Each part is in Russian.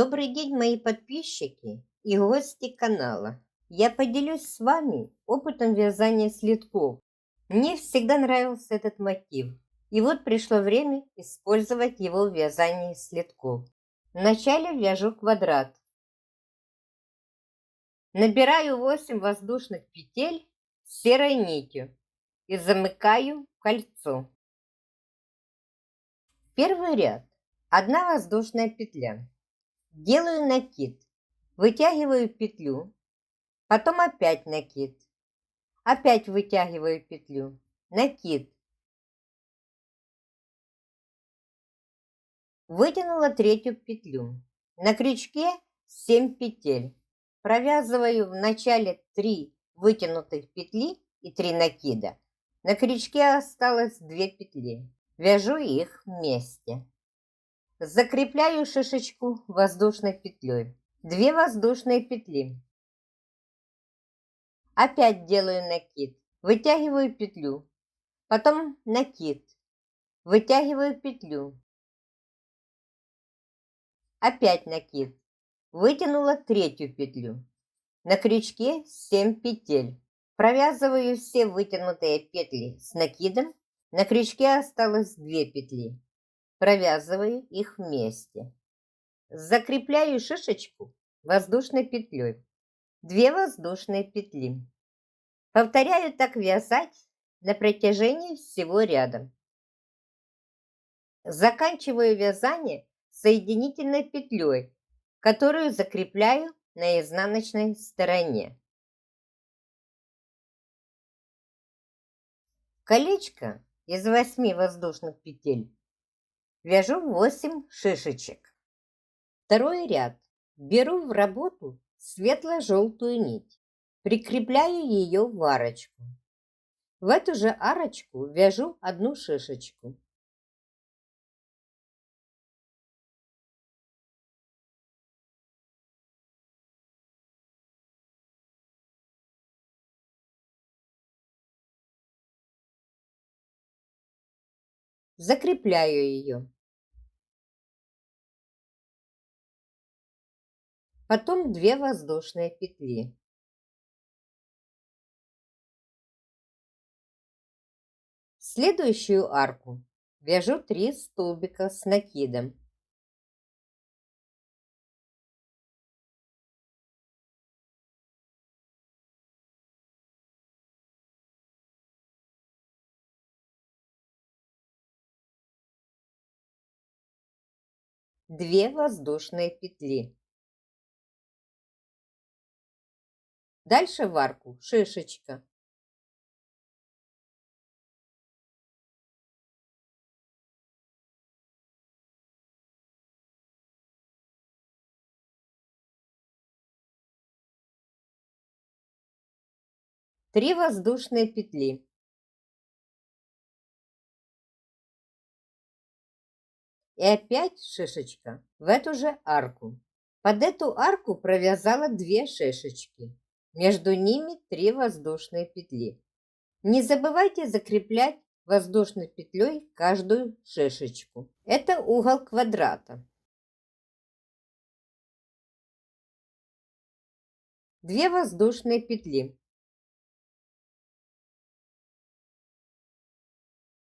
Добрый день, мои подписчики и гости канала. Я поделюсь с вами опытом вязания слитков. Мне всегда нравился этот мотив. И вот пришло время использовать его в вязании слитков. Вначале вяжу квадрат. Набираю 8 воздушных петель серой нитью и замыкаю кольцо. Первый ряд. 1 воздушная петля. Делаю накид. Вытягиваю петлю. Потом опять накид. Опять вытягиваю петлю. Накид. Вытянула третью петлю. На крючке 7 петель. Провязываю в начале 3 вытянутых петли и 3 накида. На крючке осталось 2 петли. Вяжу их вместе. Закрепляю шишечку воздушной петлей. 2 воздушные петли. Опять делаю накид. Вытягиваю петлю. Потом накид. Вытягиваю петлю. Опять накид. Вытянула третью петлю. На крючке 7 петель. Провязываю все вытянутые петли с накидом. На крючке осталось 2 петли. Провязываю их вместе. Закрепляю шишечку воздушной петлей. 2 воздушные петли. Повторяю так вязать на протяжении всего ряда. Заканчиваю вязание соединительной петлей, которую закрепляю на изнаночной стороне. Колечко из 8 воздушных петель вяжу 8 шишечек. Второй ряд. Беру в работу светло-желтую нить, прикрепляю ее в арочку. В эту же арочку вяжу 1 шишечку. Закрепляю ее. Потом 2 воздушные петли. В следующую арку вяжу 3 столбика с накидом. Две воздушные петли. Дальше в арку шишечка. Три воздушные петли. И опять шишечка в эту же арку. Под эту арку провязала 2 шишечки. Между ними 3 воздушные петли. Не забывайте закреплять воздушной петлей каждую шишечку. Это угол квадрата. 2 воздушные петли.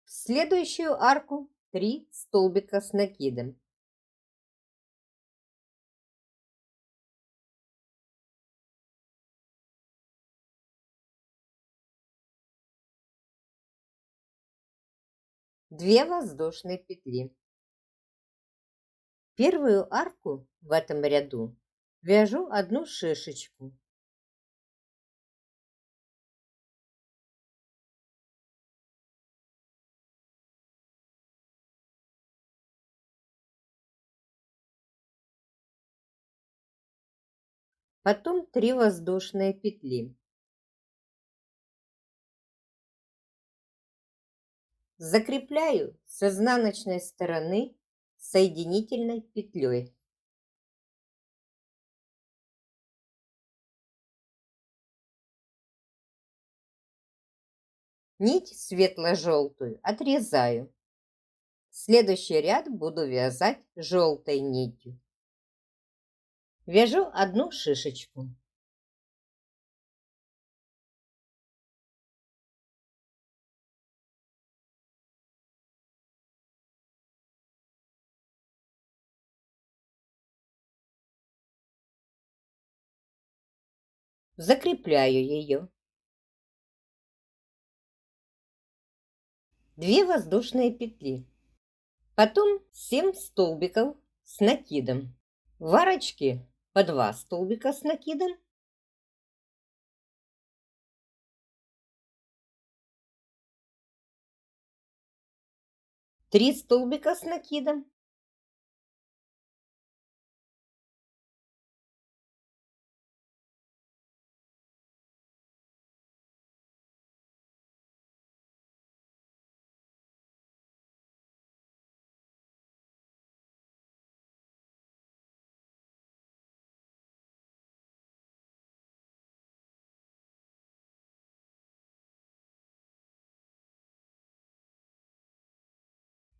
В следующую арку 3 столбика с накидом. Две воздушные петли. Первую арку в этом ряду вяжу 1 шишечку. Потом 3 воздушные петли. Закрепляю с изнаночной стороны соединительной петлей. Нить светло-желтую отрезаю. Следующий ряд буду вязать желтой нитью. Вяжу одну шишечку. Закрепляю ее. 2 воздушные петли. Потом 7 столбиков с накидом. В арочке по 2 столбика с накидом. Три столбика с накидом.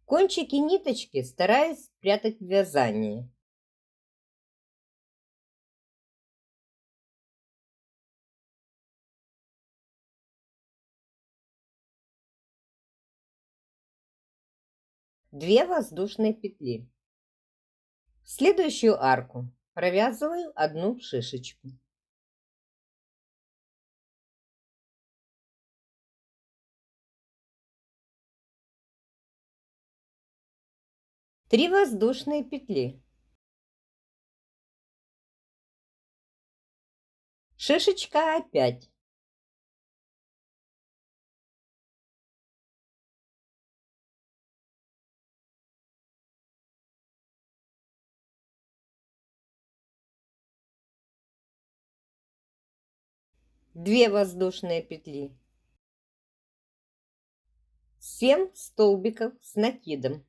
Кончики ниточки стараюсь спрятать в вязании. Две воздушные петли. В следующую арку провязываю одну шишечку. Три воздушные петли. Шишечка опять. Две воздушные петли. 7 столбиков с накидом.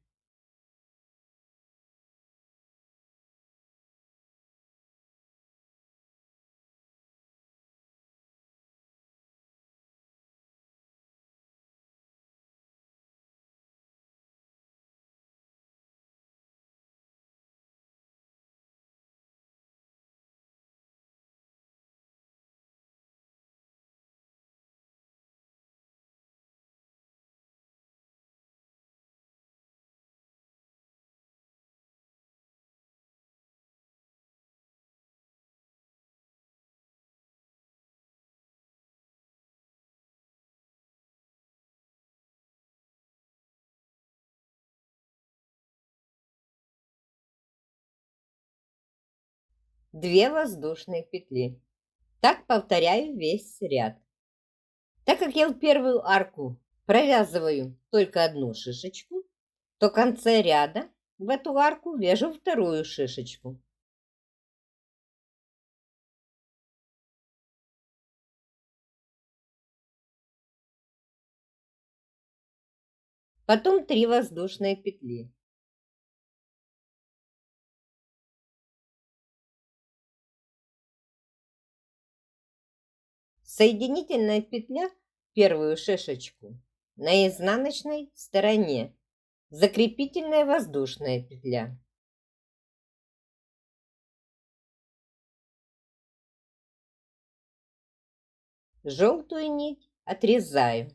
Две воздушные петли. Так повторяю весь ряд. Так как я в первую арку провязываю только одну шишечку, то в конце ряда в эту арку вяжу вторую шишечку. Потом 3 воздушные петли. Соединительная петля в первую шишечку на изнаночной стороне. Закрепительная воздушная петля. Желтую нить отрезаю.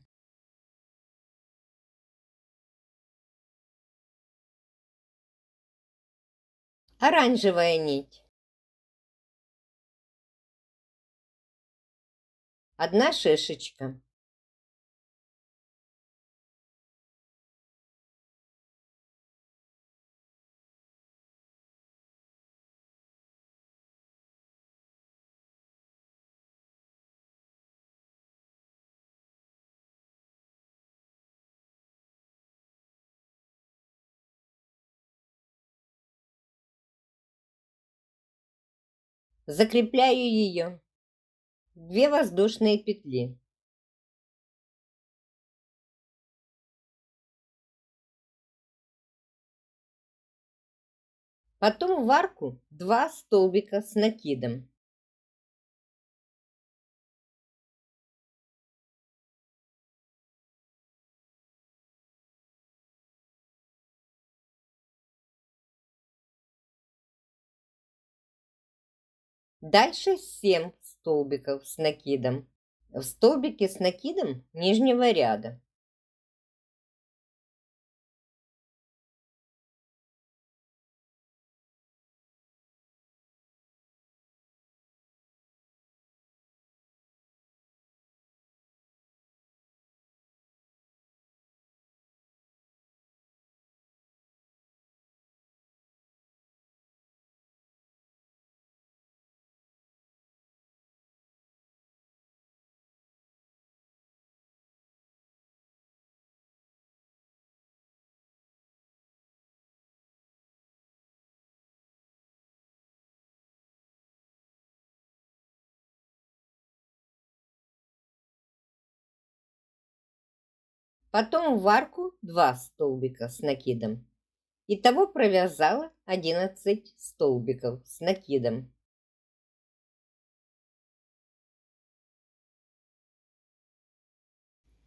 Оранжевая нить. Одна шишечка. Закрепляю ее. 2 воздушные петли. Потом в арку 2 столбика с накидом. Дальше 7 столбиков с накидом. В столбике с накидом нижнего ряда. Потом в арку 2 столбика с накидом. Итого провязала 11 столбиков с накидом.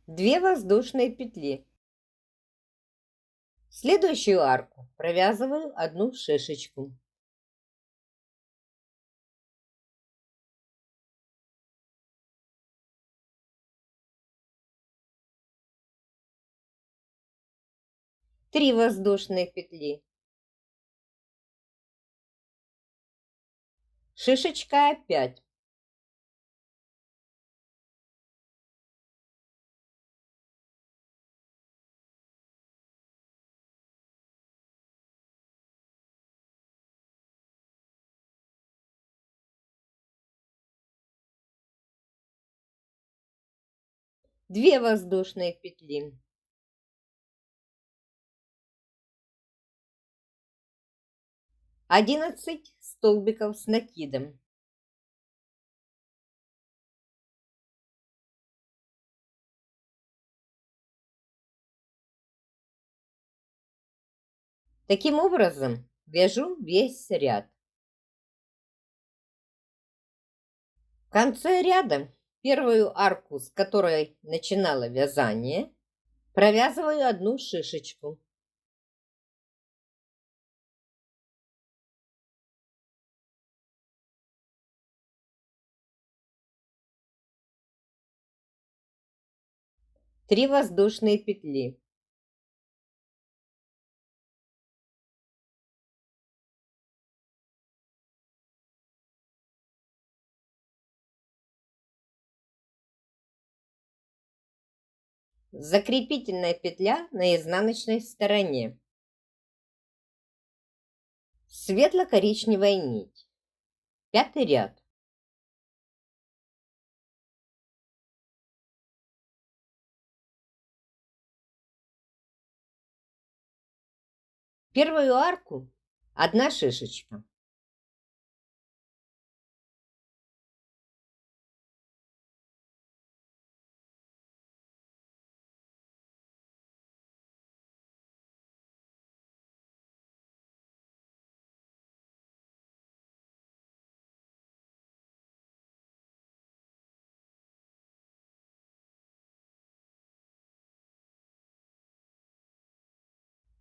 Две воздушные петли. В следующую арку провязываю одну шишечку. Три воздушные петли. Шишечка опять. Две воздушные петли. Одиннадцать столбиков с накидом. Таким образом вяжу весь ряд. В конце ряда первую арку, с которой начинала вязание, провязываю одну шишечку. Три воздушные петли. Закрепительная петля на изнаночной стороне. Светло-коричневая нить. Пятый ряд. Первую арку одна шишечка.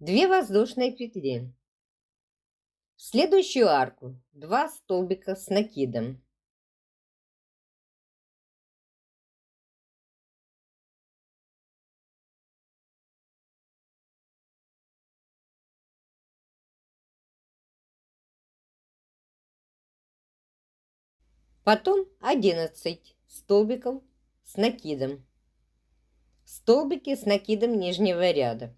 Две воздушные петли. В следующую арку 2 столбика с накидом. Потом 11 столбиков с накидом. Столбики с накидом нижнего ряда.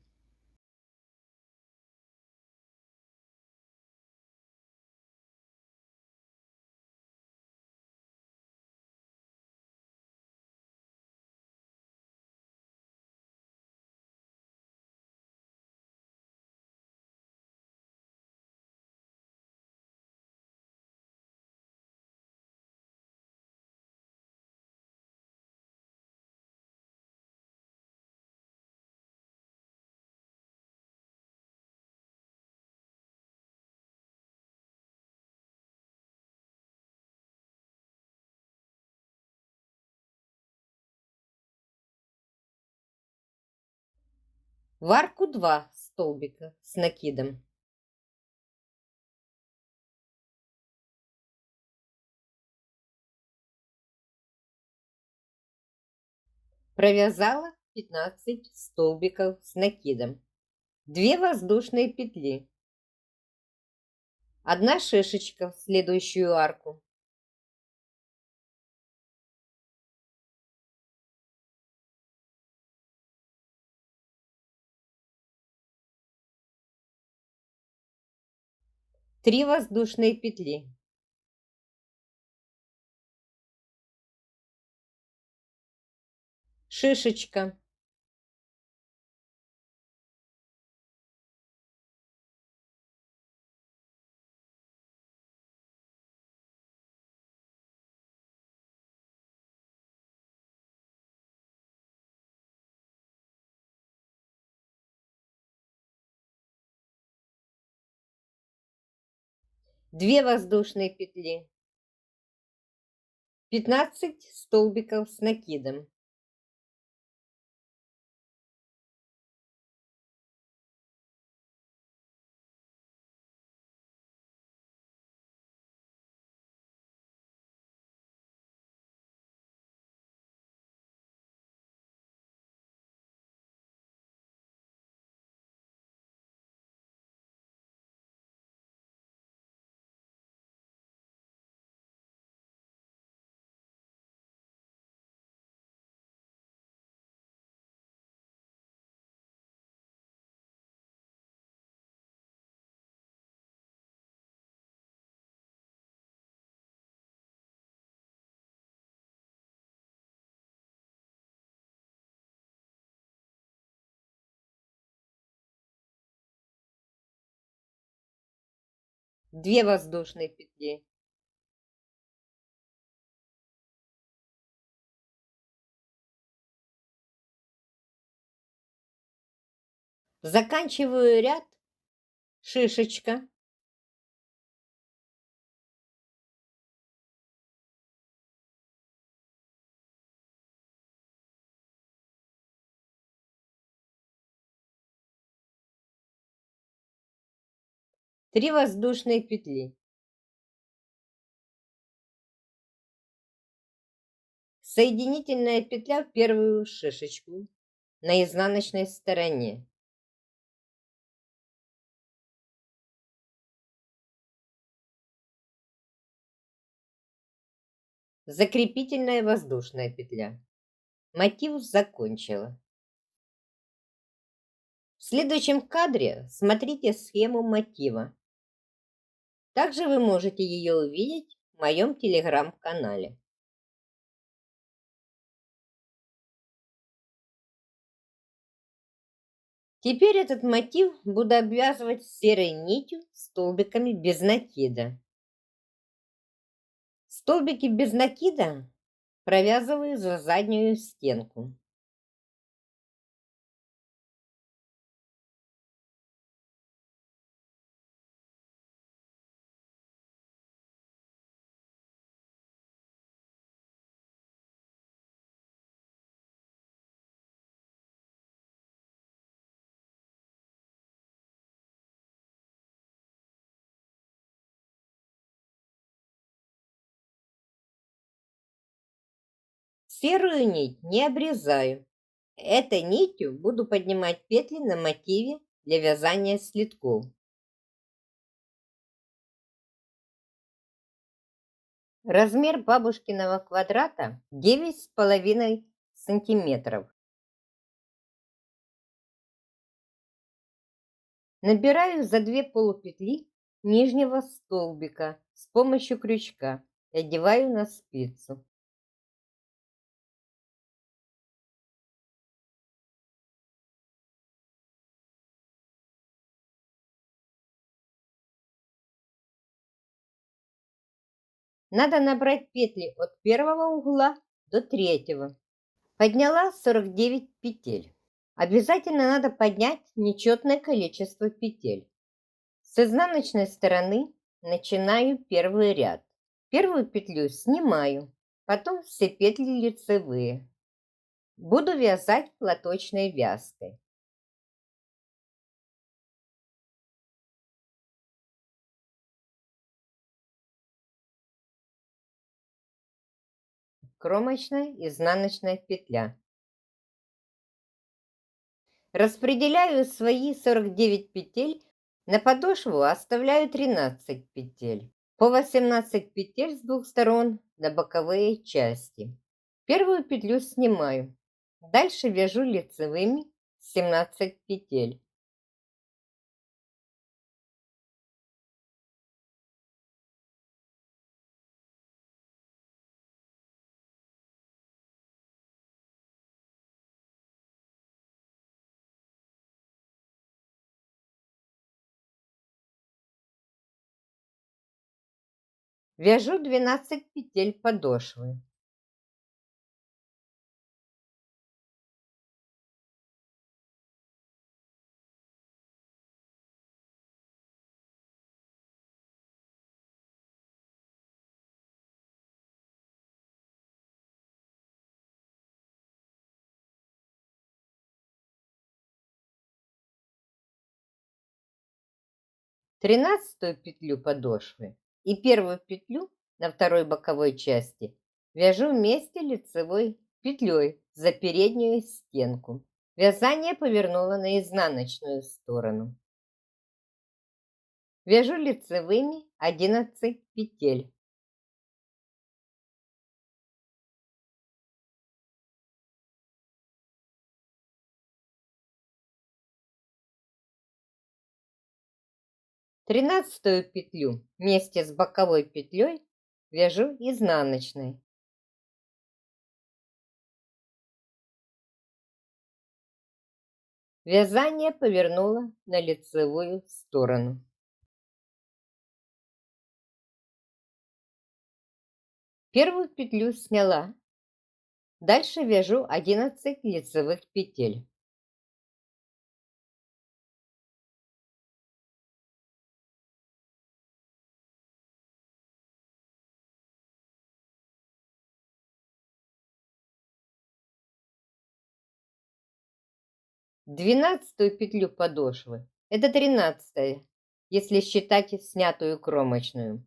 В арку 2 столбика с накидом. Провязала 15 столбиков с накидом. 2 воздушные петли. 1 шишечка в следующую арку. 3 воздушные петли. Шишечка. 2 воздушные петли. 15 столбиков с накидом. 2 воздушные петли. Заканчиваю ряд. Шишечка. 3 воздушные петли. Соединительная петля в первую шишечку на изнаночной стороне. Закрепительная воздушная петля. Мотив закончила. В следующем кадре смотрите схему мотива. Также вы можете ее увидеть в моем телеграм-канале. Теперь этот мотив буду обвязывать серой нитью столбиками без накида. Столбики без накида провязываю за заднюю стенку. Серую нить не обрезаю. Этой нитью буду поднимать петли на мотиве для вязания слитков. Размер бабушкиного квадрата 9,5 сантиметров. Набираю за 2 полупетли нижнего столбика с помощью крючка и одеваю на спицу. Надо набрать петли от первого угла до третьего. Подняла 49 петель. Обязательно надо поднять нечетное количество петель. С изнаночной стороны начинаю первый ряд. Первую петлю снимаю, потом все петли лицевые. Буду вязать платочной вязкой. Кромочная, изнаночная петля. Распределяю свои 49 петель, на подошву оставляю 13 петель. По 18 петель с двух сторон на боковые части. Первую петлю снимаю. Дальше вяжу лицевыми 17 петель. Вяжу 12 петель подошвы. Тринадцатую петлю подошвы и первую петлю на второй боковой части вяжу вместе лицевой петлей за переднюю стенку. Вязание повернула на изнаночную сторону. Вяжу лицевыми 11 петель. Тринадцатую петлю вместе с боковой петлей вяжу изнаночной. Вязание повернула на лицевую сторону. Первую петлю сняла. Дальше вяжу 11 лицевых петель. Двенадцатую петлю подошвы, это 13-я, если считать снятую кромочную,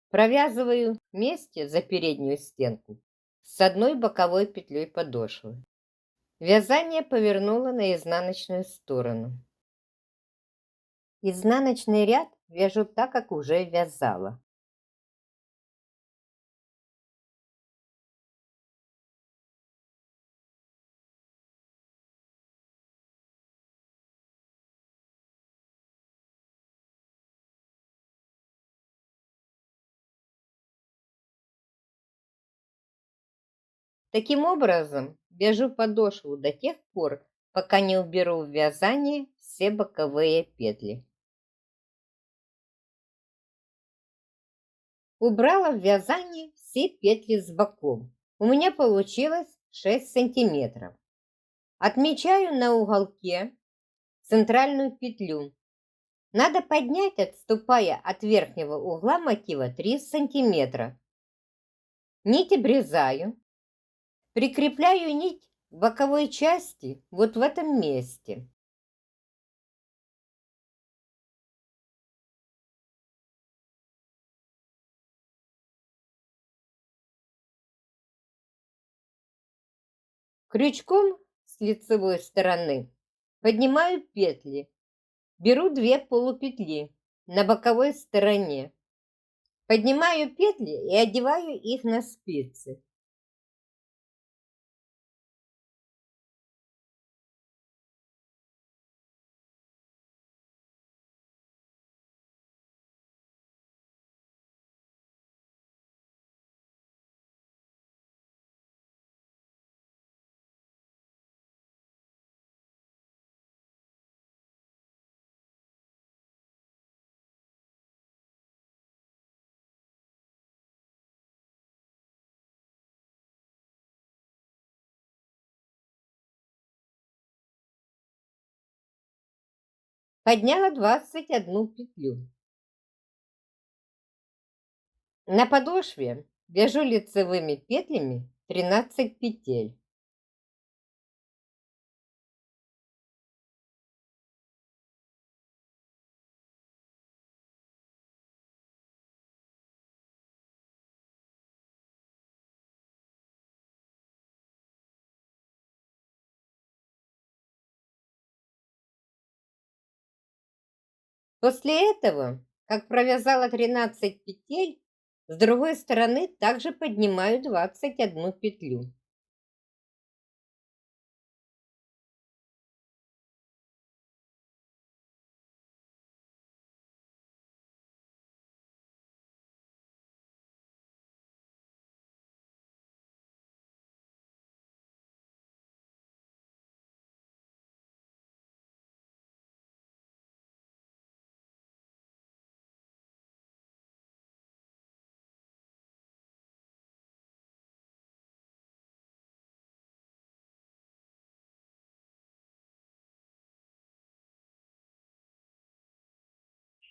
провязываю вместе за переднюю стенку с одной боковой петлей подошвы. Вязание повернула на изнаночную сторону. Изнаночный ряд вяжу так, как уже вязала. Таким образом, вяжу подошву до тех пор, пока не уберу в вязание все боковые петли. Убрала в вязание все петли с боков. У меня получилось 6 сантиметров. Отмечаю на уголке центральную петлю. Надо поднять, отступая от верхнего угла мотива 3 сантиметра. Нить обрезаю. Прикрепляю нить к боковой части вот в этом месте. Крючком с лицевой стороны поднимаю петли. Беру 2 полупетли на боковой стороне. Поднимаю петли и одеваю их на спицы. Подняла 21 петлю. На подошве вяжу лицевыми петлями 13 петель. После этого, как провязала 13 петель, с другой стороны также поднимаю 21 петлю.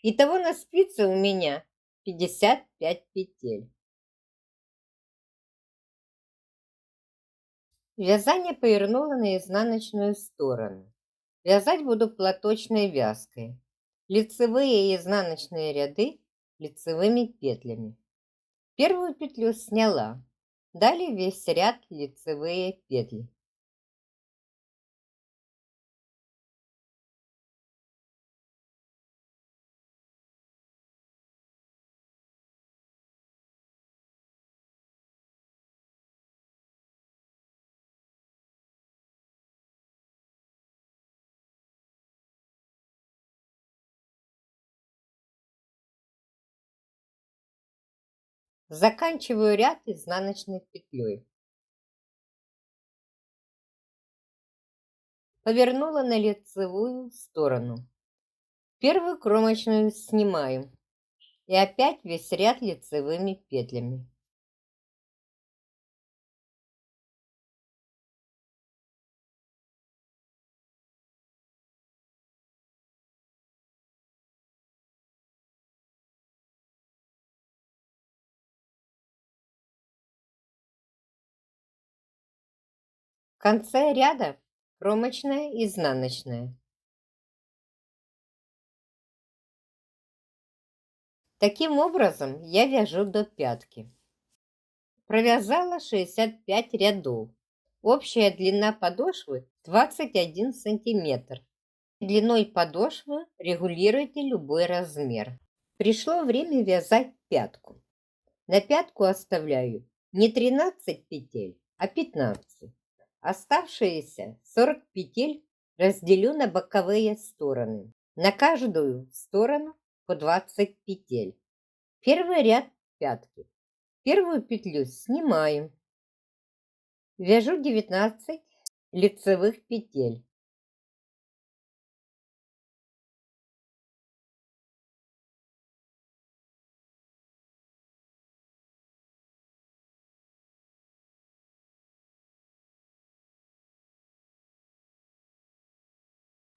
Итого на спице у меня 55 петель. Вязание повернула на изнаночную сторону. Вязать буду платочной вязкой. Лицевые и изнаночные ряды лицевыми петлями. Первую петлю сняла. Далее весь ряд лицевые петли. Заканчиваю ряд изнаночной петлей. Повернула на лицевую сторону. Первую кромочную снимаю. И опять весь ряд лицевыми петлями. В конце ряда кромочная, изнаночная. Таким образом я вяжу до пятки. Провязала 65 рядов. Общая длина подошвы 21 сантиметр. Длиной подошвы регулируйте любой размер. Пришло время вязать пятку. На пятку оставляю не 13 петель, а 15. Оставшиеся 40 петель разделю на боковые стороны. На каждую сторону по 20 петель. Первый ряд пятки. Первую петлю снимаю. Вяжу 19 лицевых петель.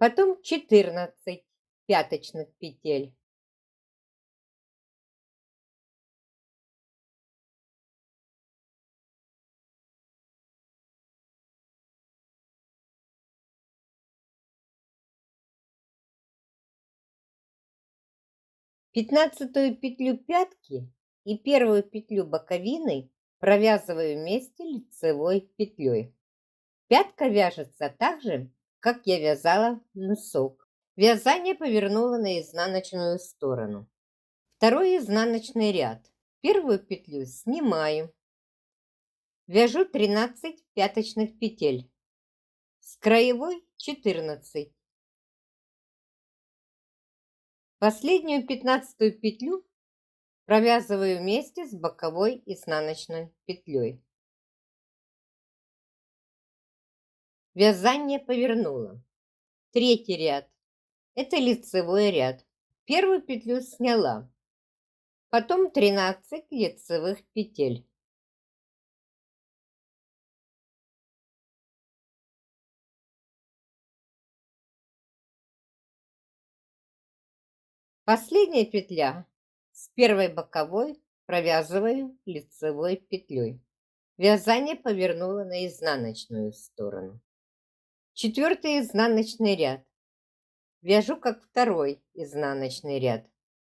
Потом 14 пяточных петель. Пятнадцатую петлю пятки и первую петлю боковины провязываю вместе лицевой петлей. Пятка вяжется так же, как я вязала мысок. Вязание повернула на изнаночную сторону. Второй изнаночный ряд. Первую петлю снимаю. Вяжу 13 пяточных петель. С краевой 14. Последнюю 15-ю петлю провязываю вместе с боковой изнаночной петлей. Вязание повернула. Третий ряд. Это лицевой ряд. Первую петлю сняла. Потом 13 лицевых петель. Последняя петля с первой боковой провязываю лицевой петлей. Вязание повернула на изнаночную сторону. Четвертый изнаночный ряд. Вяжу как второй изнаночный ряд.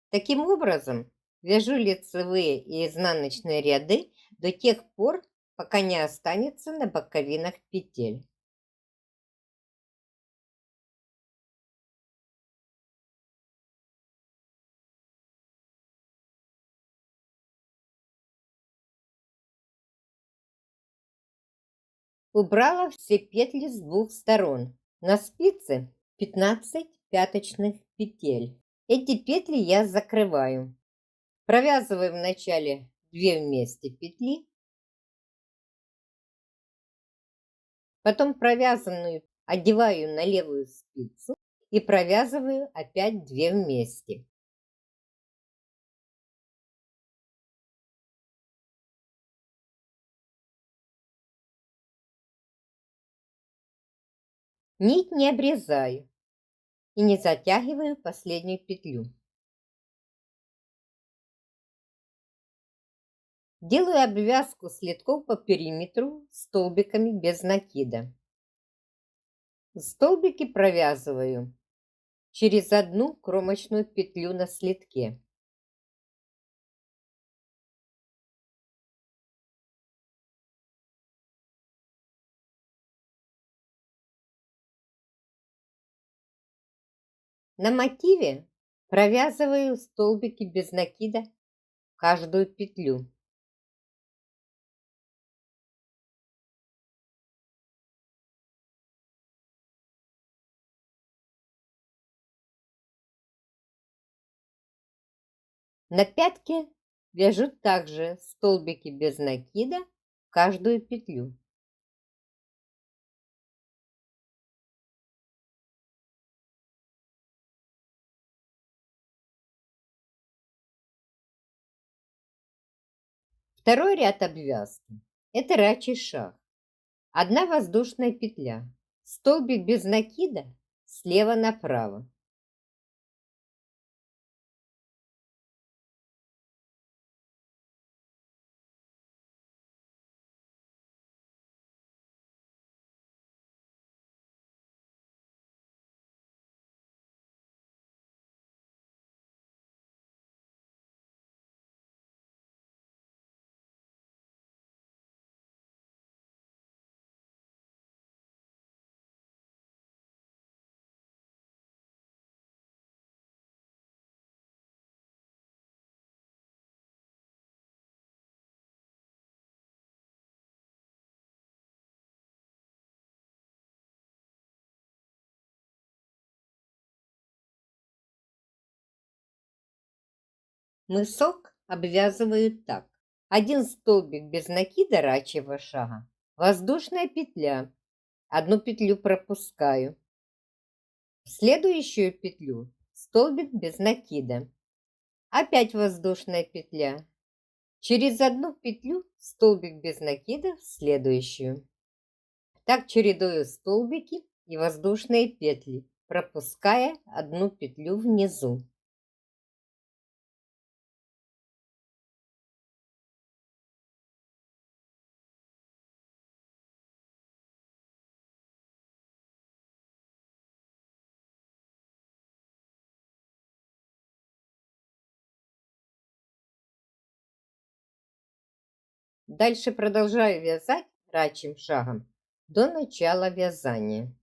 Таким образом, вяжу лицевые и изнаночные ряды до тех пор, пока не останется на боковинах петель. Убрала все петли с двух сторон. На спице 15 пяточных петель. Эти петли я закрываю. Провязываю вначале 2 вместе петли, потом провязанную одеваю на левую спицу и провязываю опять 2 вместе. Нить не обрезаю и не затягиваю последнюю петлю. Делаю обвязку следков по периметру столбиками без накида. Столбики провязываю через одну кромочную петлю на следке. На мотиве провязываю столбики без накида каждую петлю. На пятке вяжу также столбики без накида каждую петлю. Второй ряд обвязки – это рачий шаг. Одна воздушная петля, столбик без накида слева направо. Мысок обвязываю так. Один столбик без накида рачьего шага, воздушная петля, одну петлю пропускаю. В следующую петлю столбик без накида. Опять воздушная петля. Через одну петлю столбик без накида в следующую. Так чередую столбики и воздушные петли, пропуская одну петлю внизу. Дальше продолжаю вязать рачьим шагом до начала вязания.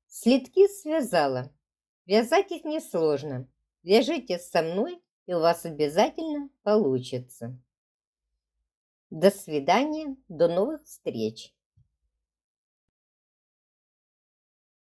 Следки связала. Вязать их несложно. Вяжите со мной, и у вас обязательно получится. До свидания, до новых встреч!